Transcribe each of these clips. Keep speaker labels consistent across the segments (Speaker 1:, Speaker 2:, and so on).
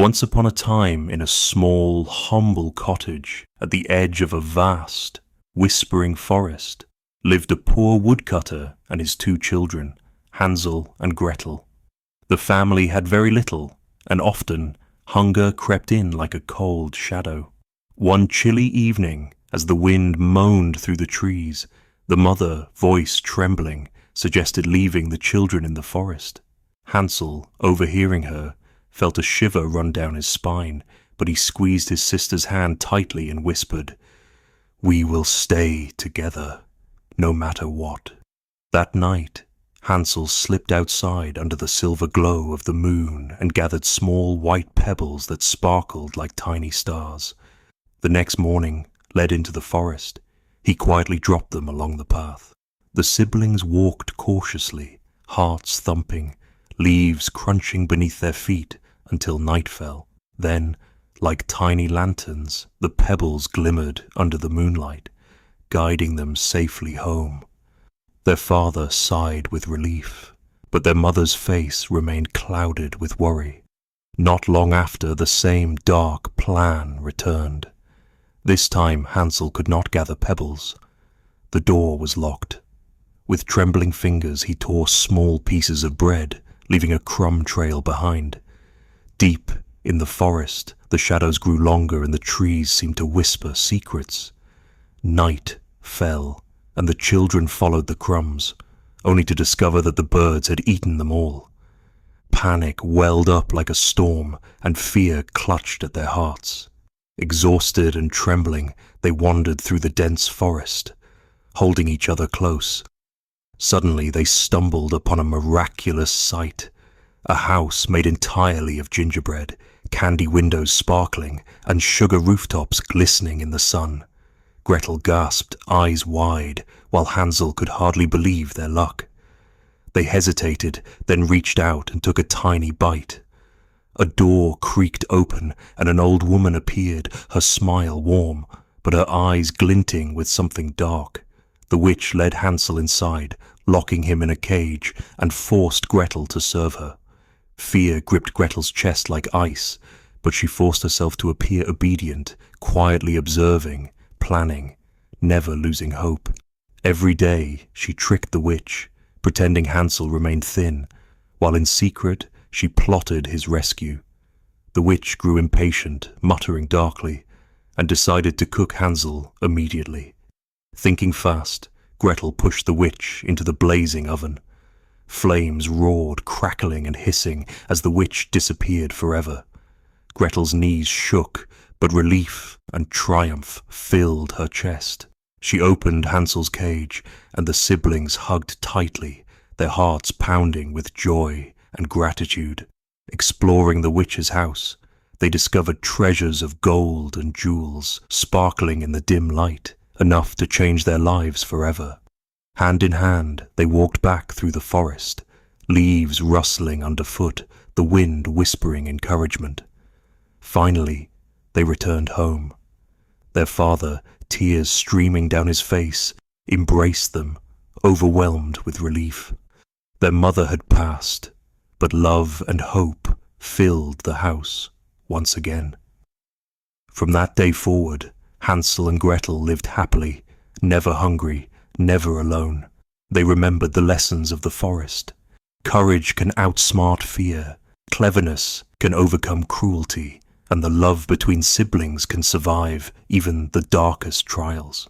Speaker 1: Once upon a time, in a small, humble cottage at the edge of a vast, whispering forest, lived a poor woodcutter and his 2 children, Hansel and Gretel. The family had very little, and often hunger crept in like a cold shadow. One chilly evening, as the wind moaned through the trees, the mother, voice trembling, suggested leaving the children in the forest. Hansel, overhearing her, felt a shiver run down his spine, but he squeezed his sister's hand tightly and whispered, "We will stay together, no matter what." That night, Hansel slipped outside under the silver glow of the moon and gathered small white pebbles that sparkled like tiny stars. The next morning, led into the forest, he quietly dropped them along the path. The siblings walked cautiously, hearts thumping, leaves crunching beneath their feet until night fell. Then, like tiny lanterns, the pebbles glimmered under the moonlight, guiding them safely home. Their father sighed with relief, but their mother's face remained clouded with worry. Not long after, the same dark plan returned. This time Hansel could not gather pebbles. The door was locked. With trembling fingers he tore small pieces of bread, leaving a crumb trail behind. Deep in the forest, the shadows grew longer and the trees seemed to whisper secrets. Night fell, and the children followed the crumbs, only to discover that the birds had eaten them all. Panic welled up like a storm, and fear clutched at their hearts. Exhausted and trembling, they wandered through the dense forest, holding each other close. Suddenly they stumbled upon a miraculous sight, a house made entirely of gingerbread, candy windows sparkling, and sugar rooftops glistening in the sun. Gretel gasped, eyes wide, while Hansel could hardly believe their luck. They hesitated, then reached out and took a tiny bite. A door creaked open, and an old woman appeared, her smile warm, but her eyes glinting with something dark. The witch led Hansel inside, locking him in a cage, and forced Gretel to serve her. Fear gripped Gretel's chest like ice, but she forced herself to appear obedient, quietly observing, planning, never losing hope. Every day she tricked the witch, pretending Hansel remained thin, while in secret she plotted his rescue. The witch grew impatient, muttering darkly, and decided to cook Hansel immediately. Thinking fast, Gretel pushed the witch into the blazing oven. Flames roared, crackling and hissing as the witch disappeared forever. Gretel's knees shook, but relief and triumph filled her chest. She opened Hansel's cage, and the siblings hugged tightly, their hearts pounding with joy and gratitude. Exploring the witch's house, they discovered treasures of gold and jewels sparkling in the dim light, enough to change their lives forever. Hand in hand, they walked back through the forest, leaves rustling underfoot, the wind whispering encouragement. Finally, they returned home. Their father, tears streaming down his face, embraced them, overwhelmed with relief. Their mother had passed, but love and hope filled the house once again. From that day forward, Hansel and Gretel lived happily, never hungry, never alone. They remembered the lessons of the forest. Courage can outsmart fear, cleverness can overcome cruelty, and the love between siblings can survive even the darkest trials.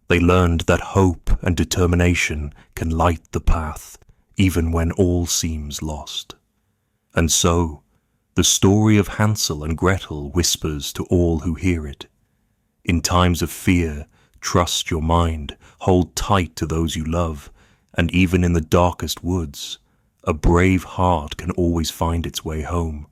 Speaker 1: They learned that hope and determination can light the path, even when all seems lost. And so, the story of Hansel and Gretel whispers to all who hear it. In times of fear, trust your mind, hold tight to those you love, and even in the darkest woods, a brave heart can always find its way home.